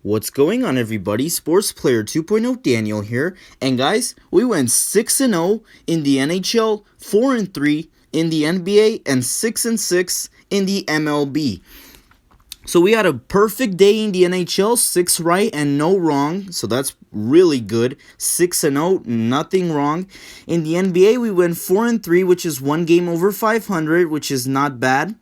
What's going on, everybody? Sports Player 2.0 Daniel here. And guys, we went 6-0 in the NHL, 4-3 in the NBA, and 6-6 in the MLB. So we had a perfect day in the NHL, 6 right and no wrong. So that's really good. 6-0, nothing wrong. In the NBA, we went 4-3, which is one game over 500, which is not bad.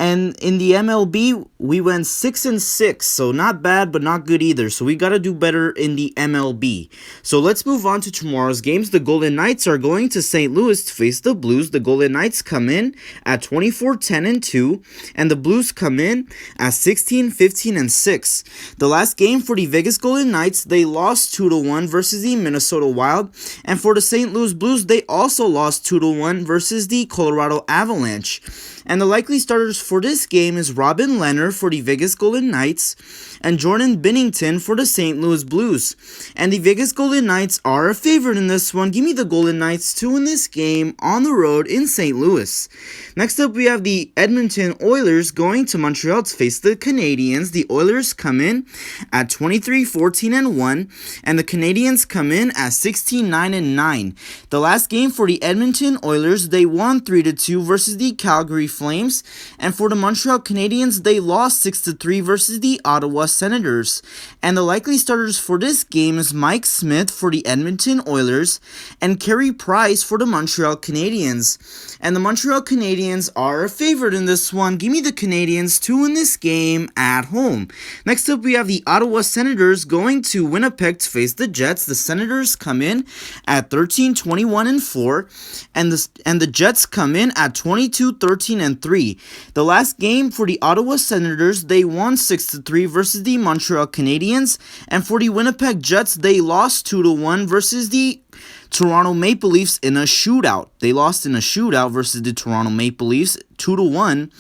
And in the MLB, we went 6-6, so not bad, but not good either. So we got to do better in the MLB. So let's move on to tomorrow's games. The Golden Knights are going to St. Louis to face the Blues. The Golden Knights come in at 24-10-2, and the Blues come in at 16-15-6. The last game for the Vegas Golden Knights, they lost 2-1 versus the Minnesota Wild, and for the St. Louis Blues, they also lost 2-1 versus the Colorado Avalanche. And the likely starters for this game is Robin Lehner for the Vegas Golden Knights and Jordan Binnington for the St. Louis Blues. And the Vegas Golden Knights are a favorite in this one. Give me the Golden Knights to win this game on the road in St. Louis. Next up, we have the Edmonton Oilers going to Montreal to face the Canadiens. The Oilers come in at 23-14-1, and the Canadiens come in at 16-9-9. The last game for the Edmonton Oilers, they won 3-2 versus the Calgary Flames, and for the Montreal Canadiens, they lost 6-3 versus the Ottawa Senators. And the likely starters for this game is Mike Smith for the Edmonton Oilers and Carey Price for the Montreal Canadiens. And the Montreal Canadiens are a favorite in this one. Give me the Canadiens to win this game at home. Next up, we have the Ottawa Senators going to Winnipeg to face the Jets. The Senators come in at 13-21-4, and the Jets come in at 22-13-3. The last game for the Ottawa Senators, they won 6-3 versus the Montreal Canadiens, and for the Winnipeg Jets, they lost 2-1 versus the Toronto Maple Leafs in a shootout. They lost in a shootout versus the Toronto Maple Leafs 2-1.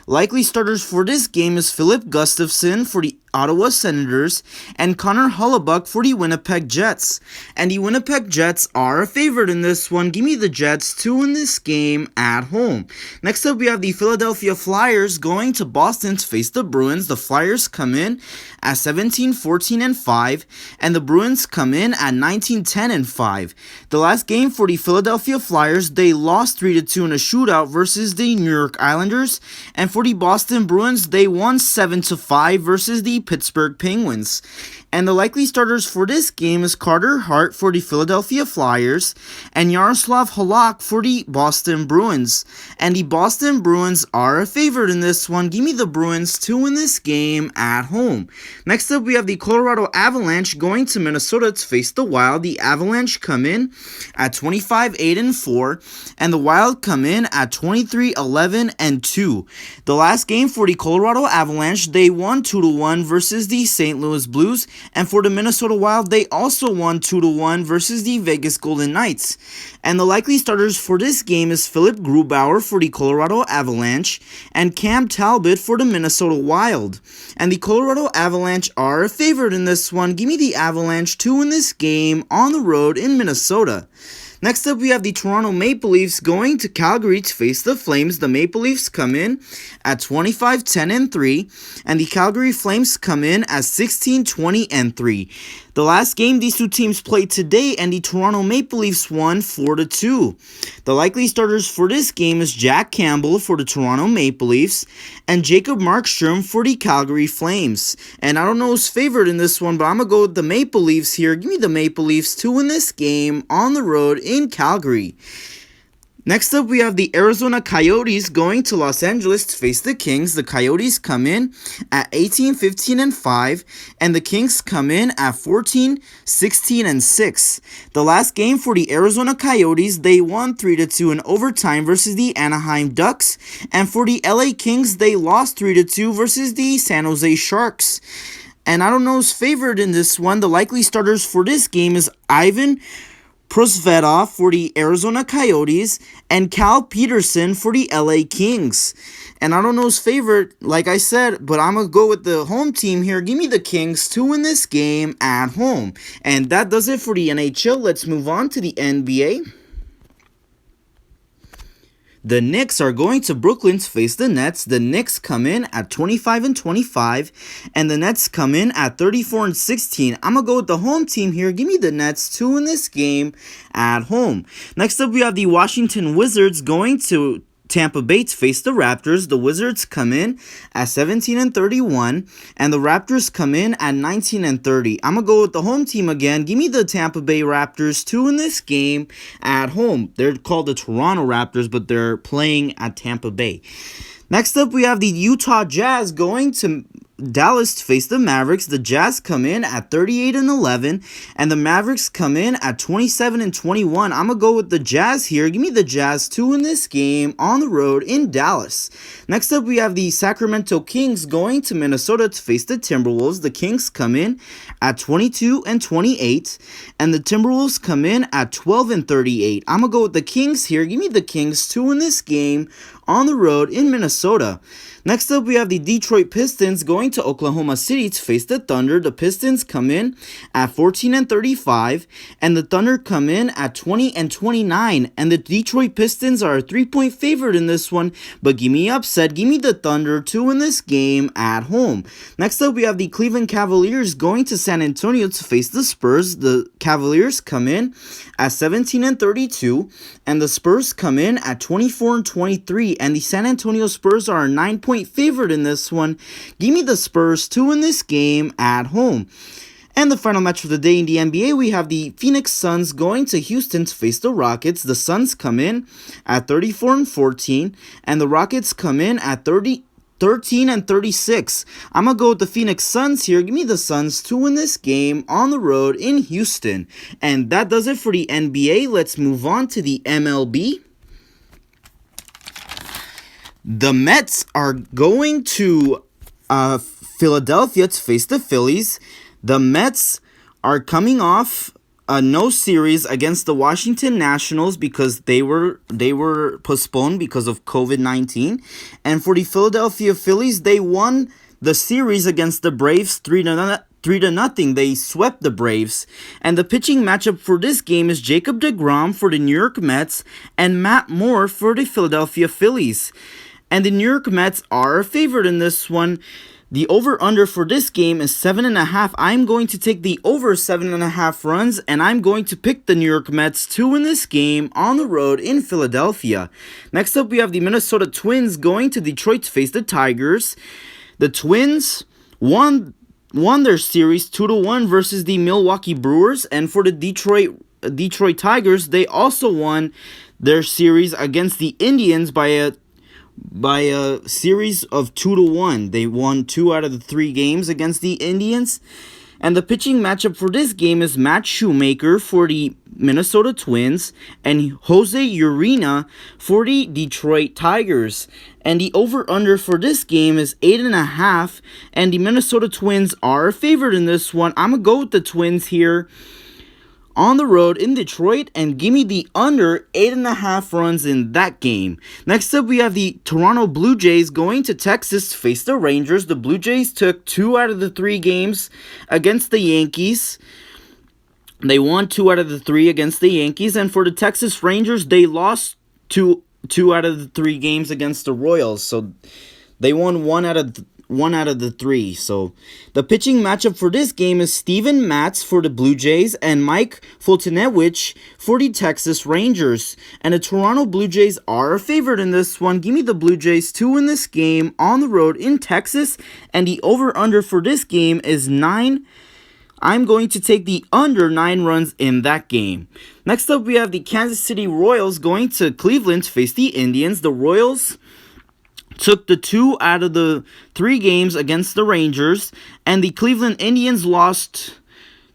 Likely starters for this game is Philip Gustafson for the Ottawa Senators and Connor Hellebuyck for the Winnipeg Jets. And the Winnipeg Jets are a favorite in this one. Give me the Jets to win this game at home. Next up, we have the Philadelphia Flyers going to Boston to face the Bruins. The Flyers come in at 17-14-5, and the Bruins come in at 19-10-5. The last game for the Philadelphia Flyers, they lost 3-2 in a shootout versus the New York Islanders, and for the Boston Bruins, they won 7-5 versus the Pittsburgh Penguins. And the likely starters for this game is Carter Hart for the Philadelphia Flyers and Yaroslav Halak for the Boston Bruins. And the Boston Bruins are a favorite in this one. Give me the Bruins to win this game at home. Next up, we have the Colorado Avalanche going to Minnesota to face the Wild. The Avalanche come in at 25-8-4, and the Wild come in at 23-11-2. The last game for the Colorado Avalanche, they won 2-1 versus the St. Louis Blues. And for the Minnesota Wild, they also won 2-1 versus the Vegas Golden Knights. And the likely starters for this game is Philip Grubauer for the Colorado Avalanche and Cam Talbot for the Minnesota Wild. And the Colorado Avalanche are a favorite in this one. Give me the Avalanche to win this game on the road in Minnesota. Next up, we have the Toronto Maple Leafs going to Calgary to face the Flames. The Maple Leafs come in at 25-10-3, and the Calgary Flames come in at 16-20-3. The last game these two teams played today, and the Toronto Maple Leafs won 4-2. The likely starters for this game is Jack Campbell for the Toronto Maple Leafs and Jacob Markstrom for the Calgary Flames. And I don't know who's favorite in this one, but I'm going to go with the Maple Leafs here. Give me the Maple Leafs to win this game on the road in Calgary. Next up, we have the Arizona Coyotes going to Los Angeles to face the Kings. The Coyotes come in at 18-15-5, and the Kings come in at 14-16-6. The last game for the Arizona Coyotes, they won 3-2 in overtime versus the Anaheim Ducks, and for the LA Kings, they lost 3-2 versus the San Jose Sharks. And I don't know who's favored in this one. The likely starters for this game is Ivan Prosvetov for the Arizona Coyotes and Cal Peterson for the LA Kings. And I don't know his favorite, like I said, but I'm going to go with the home team here. Give me the Kings to win this game at home. And that does it for the NHL. Let's move on to the NBA. The Knicks are going to Brooklyn to face the Nets. The Knicks come in at 25-25, and the Nets come in at 34-16. I'm going to go with the home team here. Give me the Nets 2 in this game at home. Next up, we have the Washington Wizards going to Tampa Bay to face the Raptors. The Wizards come in at 17-31, and the Raptors come in at 19-30. I'm going to go with the home team again. Give me the Tampa Bay Raptors 2 in this game at home. They're called the Toronto Raptors, but they're playing at Tampa Bay. Next up, we have the Utah Jazz going to Dallas to face the Mavericks. The Jazz come in at 38-11, and the Mavericks come in at 27-21. I'm gonna go with the Jazz here. Give me the Jazz 2 in this game on the road in Dallas. Next up, we have the Sacramento Kings going to Minnesota to face the Timberwolves. The Kings come in at 22-28, and the Timberwolves come in at 12-38. I'm gonna go with the Kings here. Give me the Kings 2 in this game on the road in Minnesota. Next up, we have the Detroit Pistons going to Oklahoma City to face the Thunder. The Pistons come in at 14-35, and the Thunder come in at 20-29. And the Detroit Pistons are a 3-point favorite in this one, but give me upset. Give me the Thunder 2 in this game at home. Next up, we have the Cleveland Cavaliers going to San Antonio to face the Spurs. The Cavaliers come in at 17-32, and the Spurs come in at 24-23. And the San Antonio Spurs are a 9-point favorite in this one. Give me the Spurs 2 in this game at home. And the final match of the day in the NBA, we have the Phoenix Suns going to Houston to face the Rockets. The Suns come in at 34-14, and the Rockets come in at 13-36. I'm going to go with the Phoenix Suns here. Give me the Suns 2 in this game on the road in Houston. And that does it for the NBA. Let's move on to the MLB. The Mets are going to Philadelphia to face the Phillies. The Mets are coming off a no series against the Washington Nationals because they were postponed because of COVID-19. And for the Philadelphia Phillies, they won the series against the Braves 3-0. They swept the Braves. And the pitching matchup for this game is Jacob deGrom for the New York Mets and Matt Moore for the Philadelphia Phillies. And the New York Mets are a favorite in this one. The over-under for this game is 7.5. I'm going to take the over 7.5 runs, and I'm going to pick the New York Mets 2 in this game on the road in Philadelphia. Next up, we have the Minnesota Twins going to Detroit to face the Tigers. The Twins won their series 2-1 versus the Milwaukee Brewers, and for the Detroit Tigers, they also won their series against the Indians by a series of 2-1. They won 2 out of the 3 games against the Indians. And the pitching matchup for this game is Matt Shoemaker for the Minnesota Twins and Jose Urena for the Detroit Tigers. And the over-under for this game is 8.5. And the Minnesota Twins are a favorite in this one. I'm going to go with the Twins here on the road in Detroit, and give me the under 8.5 runs in that game. Next up, we have the Toronto Blue Jays going to Texas to face the Rangers. The Blue Jays took 2 out of the 3 games against the Yankees. They won 2 out of the 3 against the Yankees, and for the Texas Rangers, they lost 2 out of the 3 games against the Royals. So they won 1 out of the 3. So the pitching matchup for this game is Steven Matz for the Blue Jays and Mike Foltynewicz for the Texas Rangers. And the Toronto Blue Jays are a favorite in this one. Give me the Blue Jays 2 in this game on the road in Texas. And the over-under for this game is 9. I'm going to take the under 9 runs in that game. Next up, we have the Kansas City Royals going to Cleveland to face the Indians. The Royals took the 2 out of the 3 games against the Rangers, and the Cleveland Indians lost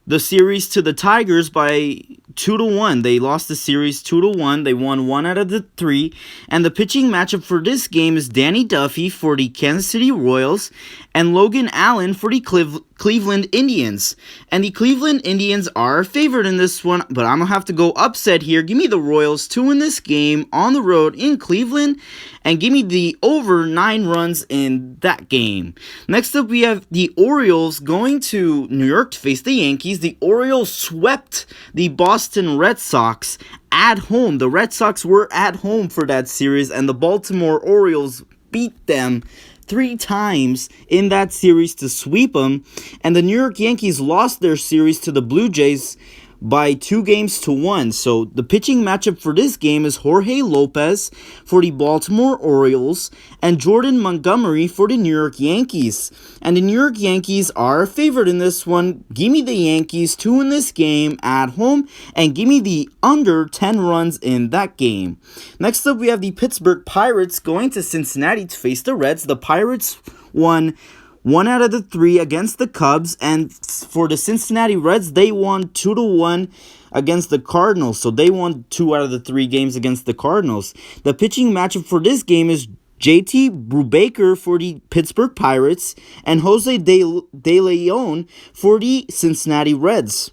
the series to the Tigers by 2-1. They lost the series 2-1. They won 1 out of the 3. And the pitching matchup for this game is Danny Duffy for the Kansas City Royals and Logan Allen for the Cleveland Indians. And the Cleveland Indians are a favorite in this one, but I'm going to have to go upset here. Give me the Royals 2 in this game on the road in Cleveland, and give me the over 9 runs in that game. Next up, we have the Orioles going to New York to face the Yankees. The Orioles swept the Boston Boston Red Sox at home. The Red Sox were at home for that series, and the Baltimore Orioles beat them 3 times in that series to sweep them. And the New York Yankees lost their series to the Blue Jays by 2-1. So the pitching matchup for this game is Jorge Lopez for the Baltimore Orioles and Jordan Montgomery for the New York Yankees. And the New York Yankees are favored in this one. Give me the Yankees 2 in this game at home, and give me the under 10 runs in that game. Next up, we have the Pittsburgh Pirates going to Cincinnati to face the Reds. The Pirates won 1 out of the 3 against the Cubs, and for the Cincinnati Reds, they won 2-1 against the Cardinals. So they won 2 out of the 3 games against the Cardinals. The pitching matchup for this game is JT Brubaker for the Pittsburgh Pirates and Jose De Leon for the Cincinnati Reds.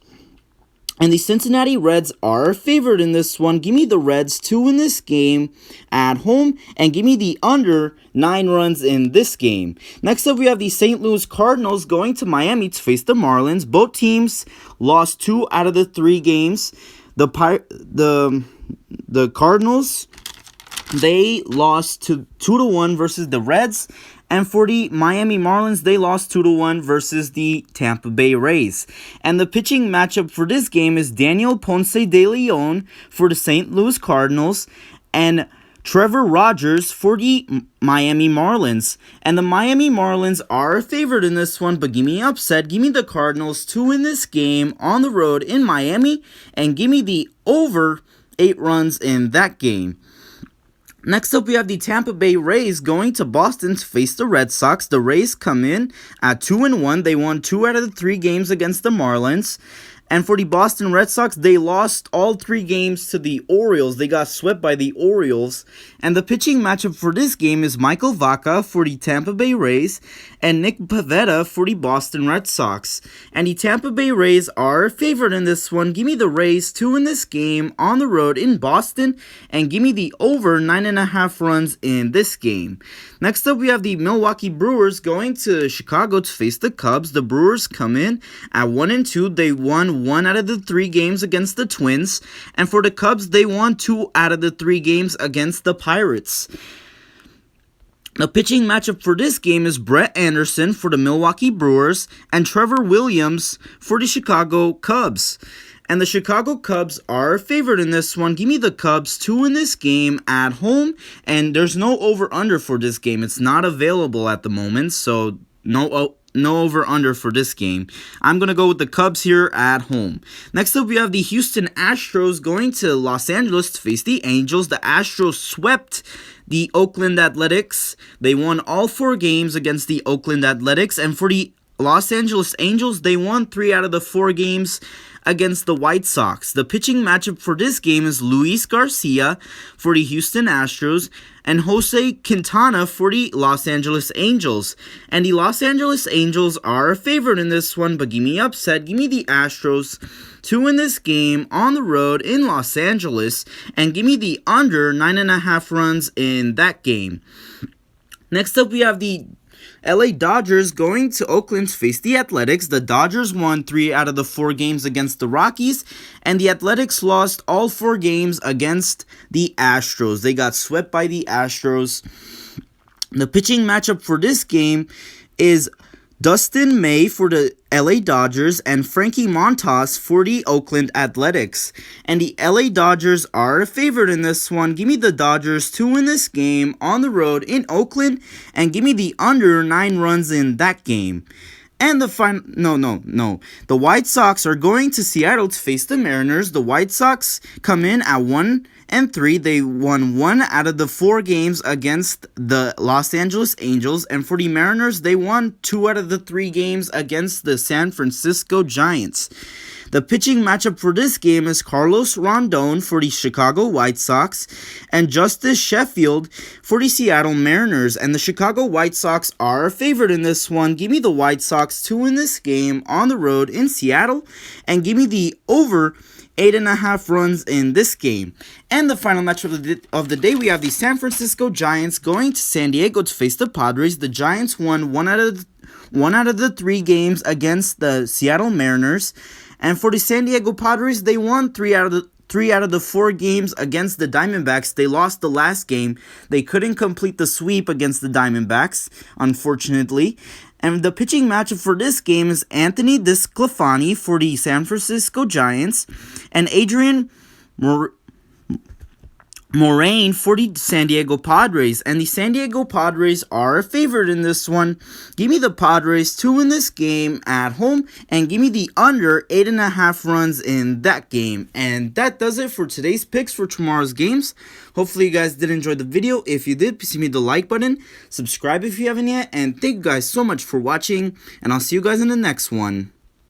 And the Cincinnati Reds are favored in this one. Give me the Reds 2 in this game at home, and give me the under 9 runs in this game. Next up, we have the St. Louis Cardinals going to Miami to face the Marlins. Both teams lost 2 out of the 3 games. The Cardinals, they lost 2-1 versus the Reds. And for the Miami Marlins, they lost 2-1 versus the Tampa Bay Rays. And the pitching matchup for this game is Daniel Ponce de Leon for the St. Louis Cardinals and Trevor Rogers for the Miami Marlins. And the Miami Marlins are favored in this one, but give me upset. Give me the Cardinals 2 in this game on the road in Miami, and give me the over 8 runs in that game. Next up, we have the Tampa Bay Rays going to Boston to face the Red Sox. The Rays come in at 2-1. They won 2 out of the 3 games against the Marlins. And for the Boston Red Sox, they lost all 3 games to the Orioles. They got swept by the Orioles. And the pitching matchup for this game is Michael Vaca for the Tampa Bay Rays and Nick Pivetta for the Boston Red Sox. And the Tampa Bay Rays are favored in this one. Give me the Rays 2 in this game on the road in Boston, and give me the over 9.5 runs in this game. Next up, we have the Milwaukee Brewers going to Chicago to face the Cubs. The Brewers come in at 1-2. They won 1 out of the 3 games against the Twins. And for the Cubs, they won 2 out of the 3 games against the Pirates. The pitching matchup for this game is Brett Anderson for the Milwaukee Brewers and Trevor Williams for the Chicago Cubs. And the Chicago Cubs are favored in this one. Give me the Cubs 2 in this game at home. And there's no over-under for this game. It's not available at the moment, so no over-under for this game. I'm going to go with the Cubs here at home. Next up, we have the Houston Astros going to Los Angeles to face the Angels. The Astros swept the Oakland Athletics. They won all 4 games against the Oakland Athletics. And for the Los Angeles Angels, they won 3 out of the 4 games against the White Sox. The pitching matchup for this game is Luis Garcia for the Houston Astros and Jose Quintana for the Los Angeles Angels. And the Los Angeles Angels are favored in this one, but give me upset. Give me the Astros 2 in this game on the road in Los Angeles, and give me the under 9.5 runs in that game. Next up, we have the LA Dodgers going to Oakland to face the Athletics. The Dodgers won 3 out of the 4 games against the Rockies, and the Athletics lost all 4 games against the Astros. They got swept by the Astros. The pitching matchup for this game is Dustin May for the LA Dodgers and Frankie Montas for the Oakland Athletics. And the LA Dodgers are favored in this one. Give me the Dodgers 2 in this game on the road in Oakland, and give me the under 9 runs in that game. And the The White Sox are going to Seattle to face the Mariners. The White Sox come in at 1-3. They won 1 out of the 4 games against the Los Angeles Angels. And for the Mariners, they won 2 out of the 3 games against the San Francisco Giants. The pitching matchup for this game is Carlos Rondon for the Chicago White Sox and Justice Sheffield for the Seattle Mariners. And the Chicago White Sox are favored in this one. Give me the White Sox 2 in this game on the road in Seattle, and give me the over 8.5 runs in this game. And the final match of the day, we have the San Francisco Giants going to San Diego to face the Padres. The Giants won 1 out of the 3 games against the Seattle Mariners. And for the San Diego Padres, they won three out of the 4 games against the Diamondbacks. They lost the last game. They couldn't complete the sweep against the Diamondbacks, unfortunately. And the pitching matchup for this game is Anthony DeSclafani for the San Francisco Giants and Adrian Moraine for the San Diego Padres. And the San Diego Padres are a favorite in this one. Give me the Padres to win this game at home, and give me the under 8.5 runs in that game. And that does it for today's picks for tomorrow's games. Hopefully you guys did enjoy the video. If you did, please hit me the like button, subscribe if you haven't yet, and thank you guys so much for watching, and I'll see you guys in the next one.